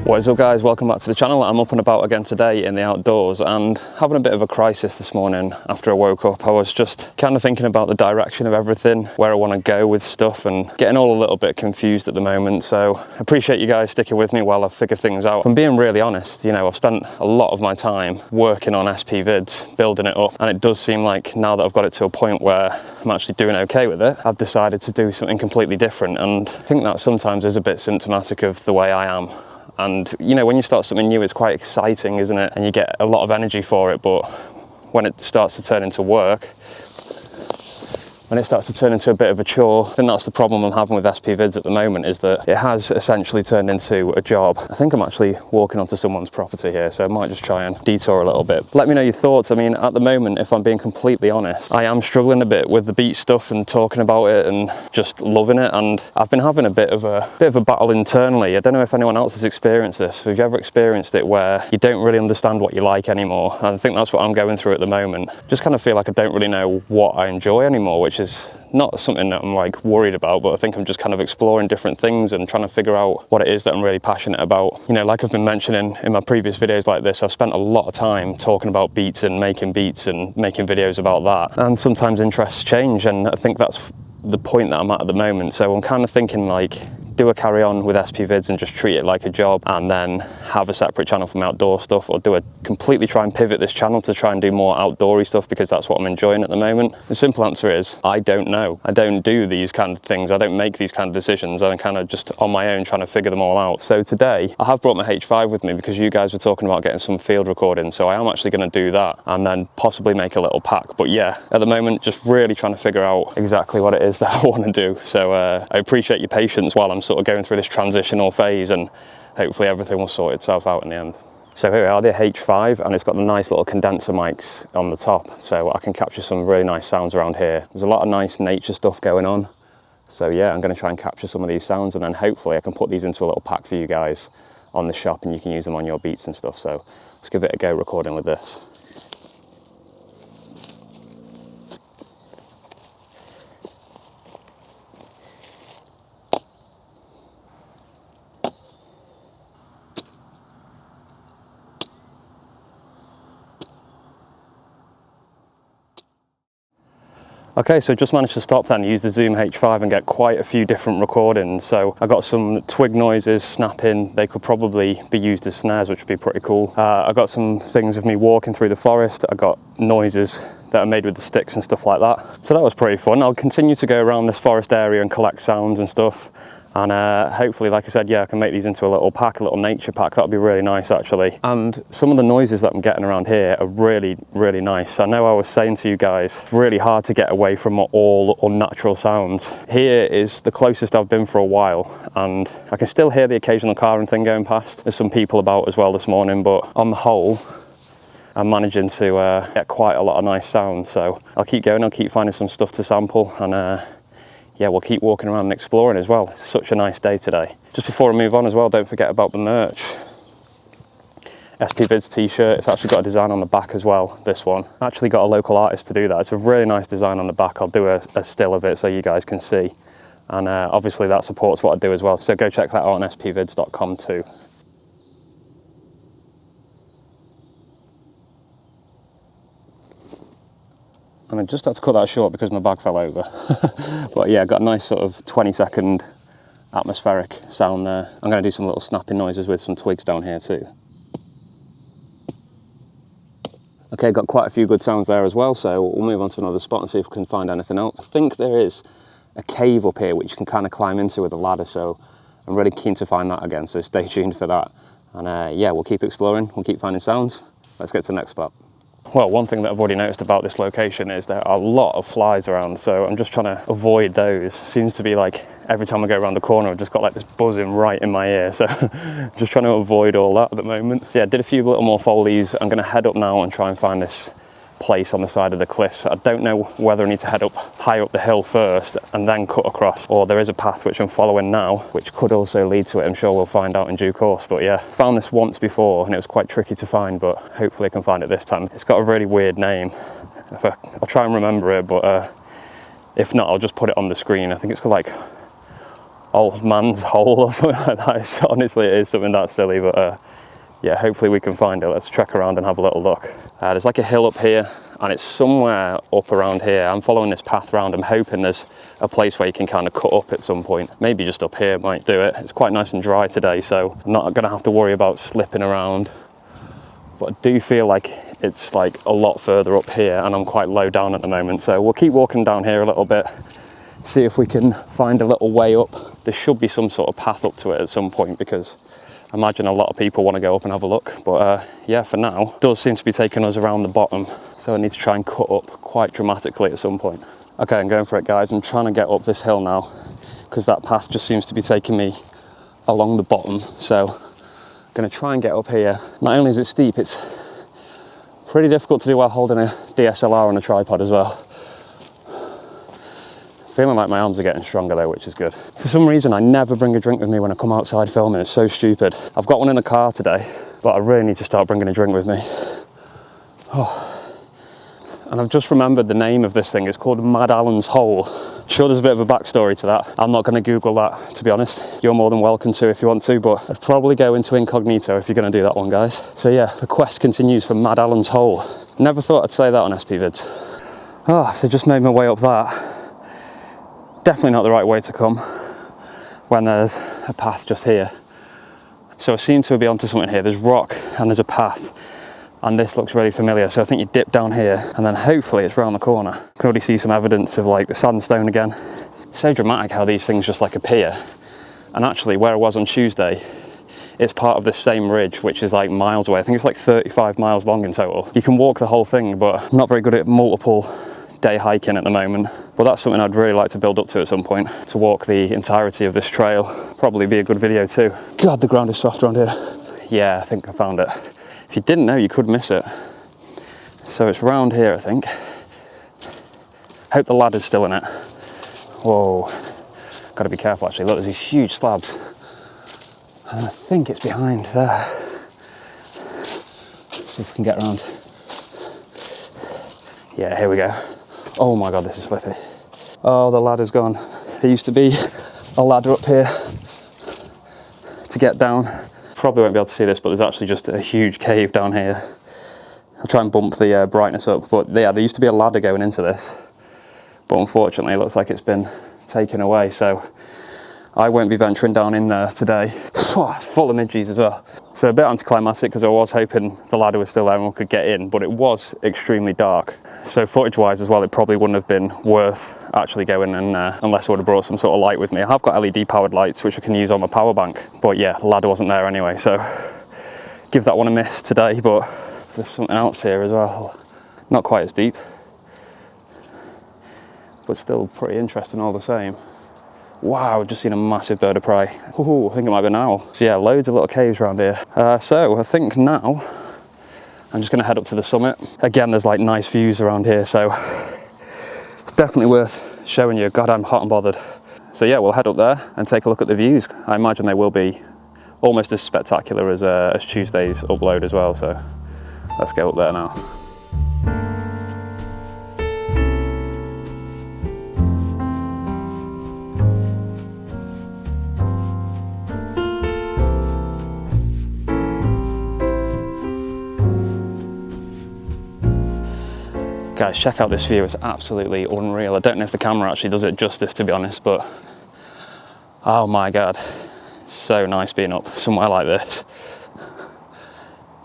What is up guys, welcome back to the channel. I'm up and about again today in the outdoors and having a bit of a crisis this morning after I woke up. I was just kind of thinking about the direction of everything, where I want to go with stuff and getting all a little bit confused at the moment. So I appreciate you guys sticking with me while I figure things out. If I'm being really honest, you know, I've spent a lot of my time working on SP vids, building it up, and it does seem like now that I've got it to a point where I'm actually doing okay with it, I've decided to do something completely different, and I think that sometimes is a bit symptomatic of the way I am. And you know, when you start something new, it's quite exciting, isn't it? And you get a lot of energy for it, but when it starts to turn into work, when it starts to turn into a bit of a chore, I think that's the problem I'm having with SP vids at the moment, is that it has essentially turned into a job. I think I'm actually walking onto someone's property here, so I might just try and detour a little bit. Let me know your thoughts. I mean, at the moment, if I'm being completely honest, I am struggling a bit with the beat stuff and talking about it and just loving it. And I've been having a bit of a battle internally. I don't know if anyone else has experienced this. Have you ever experienced it where you don't really understand what you like anymore? I think that's what I'm going through at the moment. Just kind of feel like I don't really know what I enjoy anymore, which is not something that I'm like worried about, but I think I'm just kind of exploring different things and trying to figure out what it is that I'm really passionate about. You know, like I've been mentioning in my previous videos like this, I've spent a lot of time talking about beats and making videos about that. And sometimes interests change, and I think that's the point that I'm at the moment. So I'm kind of thinking like, do I carry on with SP vids and just treat it like a job and then have a separate channel for my outdoor stuff, or do I completely try and pivot this channel to try and do more outdoorsy stuff because that's what I'm enjoying at the moment? The simple answer is I don't know. I don't do these kind of things. I don't make these kind of decisions. I'm kind of just on my own trying to figure them all out. So today I have brought my H5 with me because you guys were talking about getting some field recording, so I am actually going to do that and then possibly make a little pack. But yeah, at the moment just really trying to figure out exactly what it is that I want to do. So I appreciate your patience while I'm sort of going through this transitional phase, and hopefully everything will sort itself out in the end. So here we are, the H5, and it's got the nice little condenser mics on the top, so I can capture some really nice sounds around here. There's a lot of nice nature stuff going on. So yeah, I'm going to try and capture some of these sounds, and then hopefully I can put these into a little pack for you guys on the shop and you can use them on your beats and stuff. So let's give it a go recording with this. Okay, so just managed to stop then, use the Zoom H5 and get quite a few different recordings. So I got some twig noises, snapping. They could probably be used as snares, which would be pretty cool. I got some things of me walking through the forest. I got noises that are made with the sticks and stuff like that. So that was pretty fun. I'll continue to go around this forest area and collect sounds and stuff. And hopefully, like I said, yeah, I can make these into a little pack, a little nature pack. That would be really nice, actually. And some of the noises that I'm getting around here are really, really nice. I know I was saying to you guys, it's really hard to get away from all unnatural sounds. Here is the closest I've been for a while, and I can still hear the occasional car and thing going past. There's some people about as well this morning, but on the whole, I'm managing to get quite a lot of nice sounds. So I'll keep going, I'll keep finding some stuff to sample, and yeah, we'll keep walking around and exploring as well. It's such a nice day today. Just before I move on as well, don't forget about the merch. SP Vids t-shirt, it's actually got a design on the back as well, this one. I actually got a local artist to do that. It's a really nice design on the back. I'll do a still of it so you guys can see. And obviously that supports what I do as well. So go check that out on spvids.com too. And I just had to cut that short because my bag fell over. But yeah, got a nice sort of 20-second atmospheric sound there. I'm going to do some little snapping noises with some twigs down here too. Okay, got quite a few good sounds there as well, so we'll move on to another spot and see if we can find anything else. I think there is a cave up here which you can kind of climb into with a ladder, so I'm really keen to find that again, so stay tuned for that. And yeah, we'll keep exploring, we'll keep finding sounds. Let's get to the next spot. Well, one thing that I've already noticed about this location is there are a lot of flies around, so I'm just trying to avoid those. Seems to be like every time I go around the corner, I've just got like this buzzing right in my ear, so just trying to avoid all that at the moment. So yeah, did a few little more follies. I'm going to head up now and try and find this place on the side of the cliffs. I don't know whether I need to head up high up the hill first and then cut across, or there is a path which I'm following now which could also lead to it. I'm sure we'll find out in due course. But yeah, found this once before and it was quite tricky to find, but hopefully I can find it this time. It's got a really weird name. I'll try and remember it, but if not, I'll just put it on the screen. I think it's called like old man's hole or something like that. Honestly, it is something that silly, but yeah, hopefully we can find it. Let's trek around and have a little look. There's like a hill up here, and it's somewhere up around here. I'm following this path around. I'm hoping there's a place where you can kind of cut up at some point. Maybe just up here might do it. It's quite nice and dry today, so I'm not gonna have to worry about slipping around. But I do feel like it's like a lot further up here, and I'm quite low down at the moment. So we'll keep walking down here a little bit, see if we can find a little way up. There should be some sort of path up to it at some point, because I imagine a lot of people want to go up and have a look. But yeah, for now, it does seem to be taking us around the bottom. So I need to try and cut up quite dramatically at some point. Okay, I'm going for it, guys. I'm trying to get up this hill now, because that path just seems to be taking me along the bottom. So I'm going to try and get up here. Not only is it steep, it's pretty difficult to do while holding a DSLR on a tripod as well. Feeling like my arms are getting stronger though, which is good. For some reason, I never bring a drink with me when I come outside filming. It's so stupid. I've got one in the car today, but I really need to start bringing a drink with me. Oh. And I've just remembered the name of this thing. It's called Mad Allen's Hole. Sure, there's a bit of a backstory to that. I'm not going to Google that, to be honest. You're more than welcome to if you want to, but I'd probably go into incognito if you're going to do that one, guys. So yeah, the quest continues for Mad Allen's Hole. Never thought I'd say that on SP Vids. Oh, so just made my way up that. Definitely not the right way to come when there's a path just here. So I seem to be onto something here. There's rock and there's a path, and this looks really familiar. So I think you dip down here and then hopefully it's round the corner. I can already see some evidence of like the sandstone again. So dramatic how these things just like appear. And actually where I was on Tuesday, it's part of the same ridge, which is like miles away. I think it's like 35 miles long in total. You can walk the whole thing, but I'm not very good at multiple day hiking at the moment. But that's something I'd really like to build up to at some point, to walk the entirety of this trail. Probably be a good video too. God, the ground is soft around here. Yeah, I think I found it. If you didn't know, you could miss it. So it's round here, I think. Hope the ladder's still in it. Whoa, gotta be careful actually. Look, there's these huge slabs. And I think it's behind there. Let's see if we can get around. Yeah, here we go. Oh my God, this is slippy. Oh, the ladder's gone. There used to be a ladder up here to get down. Probably won't be able to see this, but there's actually just a huge cave down here. I'll try and bump the brightness up, but yeah, there used to be a ladder going into this, but unfortunately it looks like it's been taken away, so I won't be venturing down in there today. Full of midges as well. So a bit anticlimactic, because I was hoping the ladder was still there and we could get in, but it was extremely dark. So footage wise as well, it probably wouldn't have been worth actually going in there unless I would have brought some sort of light with me. I have got LED powered lights which I can use on my power bank, but yeah, the ladder wasn't there anyway, so give that one a miss today. But there's something else here as well. Not quite as deep, but still pretty interesting all the same. Wow, I've just seen a massive bird of prey. Ooh, I think it might be an owl. So yeah, loads of little caves around here. So I think now I'm just gonna head up to the summit. Again, there's like nice views around here, so it's definitely worth showing you. God, I'm hot and bothered. So yeah, we'll head up there and take a look at the views. I imagine they will be almost as spectacular as Tuesday's upload as well, so let's go up there now. Guys, check out this view, it's absolutely unreal. I don't know if the camera actually does it justice, to be honest, but oh my God, so nice being up somewhere like this.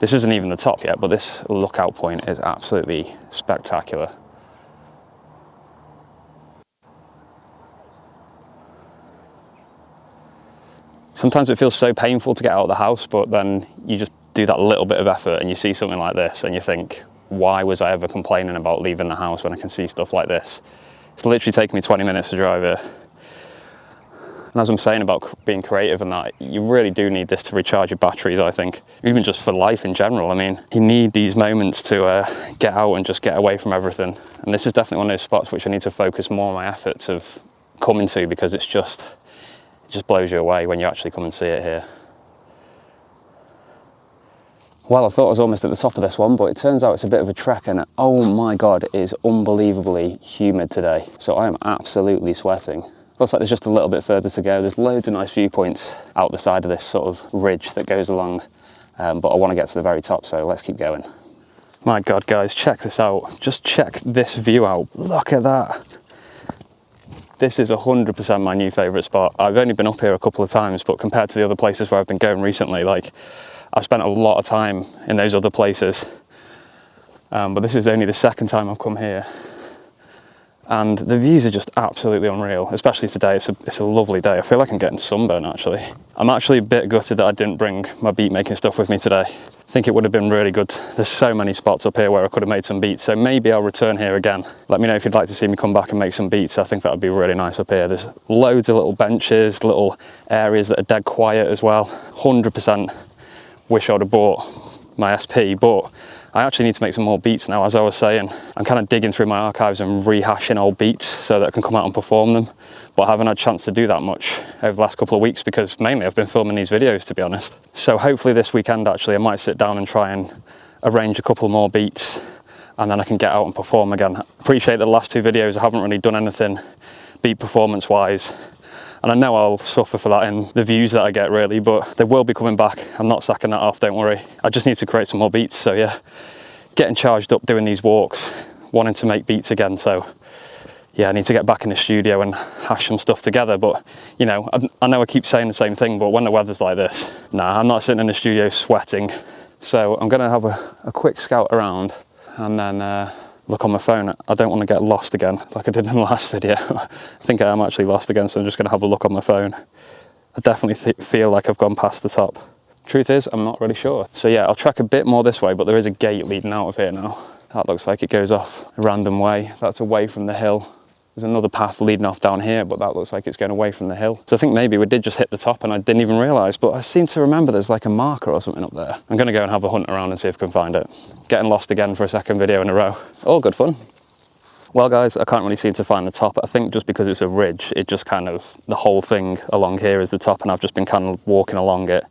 This isn't even the top yet, but this lookout point is absolutely spectacular. Sometimes it feels so painful to get out of the house, but then you just do that little bit of effort and you see something like this and you think, why was I ever complaining about leaving the house when I can see stuff like this? It's literally taken me 20 minutes to drive here. And as I'm saying about being creative and that, you really do need this to recharge your batteries, I think. Even just for life in general. I mean, you need these moments to get out and just get away from everything. And this is definitely one of those spots which I need to focus more of my efforts of coming to, because it just blows you away when you actually come and see it here. Well, I thought I was almost at the top of this one, but it turns out it's a bit of a trek, and oh my God, it is unbelievably humid today. So I am absolutely sweating. Looks like there's just a little bit further to go. There's loads of nice viewpoints out the side of this sort of ridge that goes along, but I want to get to the very top, so let's keep going. My God, guys, check this out. Just check this view out. Look at that. This is 100% my new favourite spot. I've only been up here a couple of times, but compared to the other places where I've been going recently, like, I've spent a lot of time in those other places. But this is only the second time I've come here. And the views are just absolutely unreal, especially today. It's a lovely day. I feel like I'm getting sunburn, actually. I'm actually a bit gutted that I didn't bring my beat making stuff with me today. I think it would have been really good. There's so many spots up here where I could have made some beats, so maybe I'll return here again. Let me know if you'd like to see me come back and make some beats. I think that would be really nice up here. There's loads of little benches, little areas that are dead quiet as well. 100% wish I'd have bought my SP, but I actually need to make some more beats now. As I was saying, I'm kind of digging through my archives and rehashing old beats so that I can come out and perform them, but I haven't had a chance to do that much over the last couple of weeks because mainly I've been filming these videos, to be honest. So hopefully this weekend actually I might sit down and try and arrange a couple more beats, and then I can get out and perform again. Appreciate the last two videos I haven't really done anything beat performance wise, and I know I'll suffer for that in the views that I get, really, but they will be coming back. I'm not sacking that off, don't worry. I just need to create some more beats. So yeah, getting charged up doing these walks, wanting to make beats again. So yeah, I need to get back in the studio and hash some stuff together. But you know I keep saying the same thing, but when the weather's like this, nah, I'm not sitting in the studio sweating. So I'm gonna have a quick scout around and then look on my phone. I don't want to get lost again like I did in the last video. I think I am actually lost again, so I'm just going to have a look on my phone. I definitely feel like I've gone past the top. Truth is, I'm not really sure. So yeah, I'll track a bit more this way, but there is a gate leading out of here now. That looks like it goes off a random way. That's away from the hill. There's another path leading off down here, but that looks like it's going away from the hill. So I think maybe we did just hit the top and I didn't even realise, but I seem to remember there's like a marker or something up there. I'm going to go and have a hunt around and see if I can find it. Getting lost again for a second video in a row. All good fun. Well guys, I can't really seem to find the top. I think just because it's a ridge, it just kind of, the whole thing along here is the top, and I've just been kind of walking along it.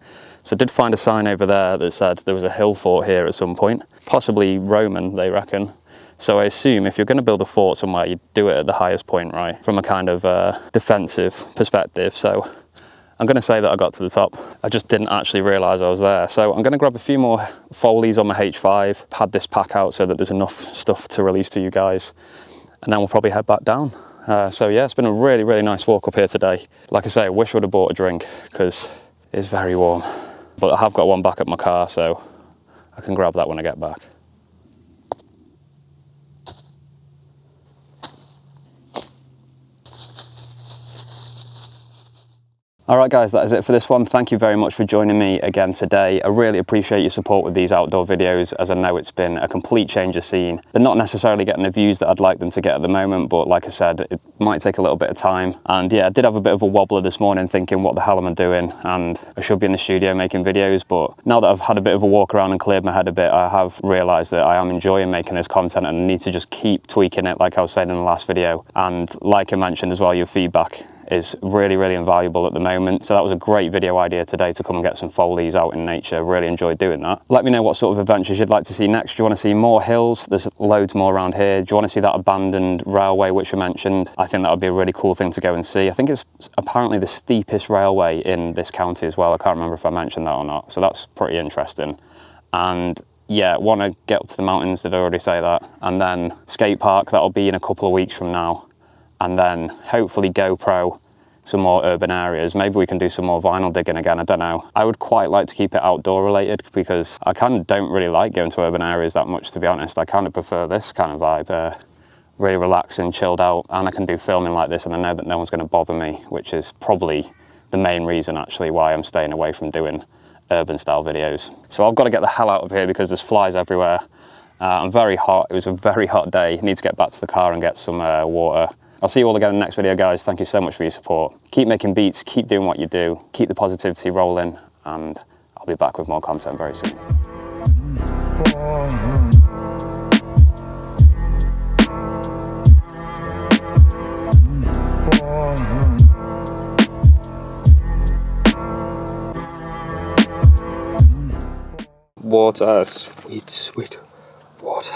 So I did find a sign over there that said there was a hill fort here at some point, possibly Roman, they reckon. So I assume if you're going to build a fort somewhere, you do it at the highest point, right? From a kind of defensive perspective. So I'm going to say that I got to the top. I just didn't actually realise I was there. So I'm going to grab a few more Foleys on my H5, pad this pack out so that there's enough stuff to release to you guys. And then we'll probably head back down. So yeah, it's been a really, really nice walk up here today. Like I say, I wish I would have bought a drink because it's very warm. But I have got one back at my car, so I can grab that when I get back. Alright guys, that is it for this one. Thank you very much for joining me again today. I really appreciate your support with these outdoor videos, as I know it's been a complete change of scene. They're not necessarily getting the views that I'd like them to get at the moment, but like I said, it might take a little bit of time. And yeah, I did have a bit of a wobbler this morning thinking, what the hell am I doing? And I should be in the studio making videos, but now that I've had a bit of a walk around and cleared my head a bit, I have realised that I am enjoying making this content and I need to just keep tweaking it like I was saying in the last video. And like I mentioned as well, your feedback is really, really invaluable at the moment. So that was a great video idea today to come and get some Foleys out in nature. Really enjoyed doing that. Let me know what sort of adventures you'd like to see next. Do you want to see more hills? There's loads more around here. Do you want to see that abandoned railway which I mentioned? I think that would be a really cool thing to go and see. I think it's apparently the steepest railway in this county as well. I can't remember if I mentioned that or not. So that's pretty interesting. And yeah, want to get up to the mountains, did I already say that? And then skate park, that'll be in a couple of weeks from now. And then hopefully GoPro some more urban areas. Maybe we can do some more vinyl digging again, I don't know. I would quite like to keep it outdoor related because I kind of don't really like going to urban areas that much, to be honest. I kind of prefer this kind of vibe, really relaxing, chilled out, and I can do filming like this and I know that no one's going to bother me, which is probably the main reason actually why I'm staying away from doing urban style videos. So I've got to get the hell out of here because there's flies everywhere. I'm very hot. It was a very hot day. I need to get back to the car and get some water. I'll see you all again in the next video, guys. Thank you so much for your support. Keep making beats, keep doing what you do, keep the positivity rolling, and I'll be back with more content very soon. Water, sweet, sweet water.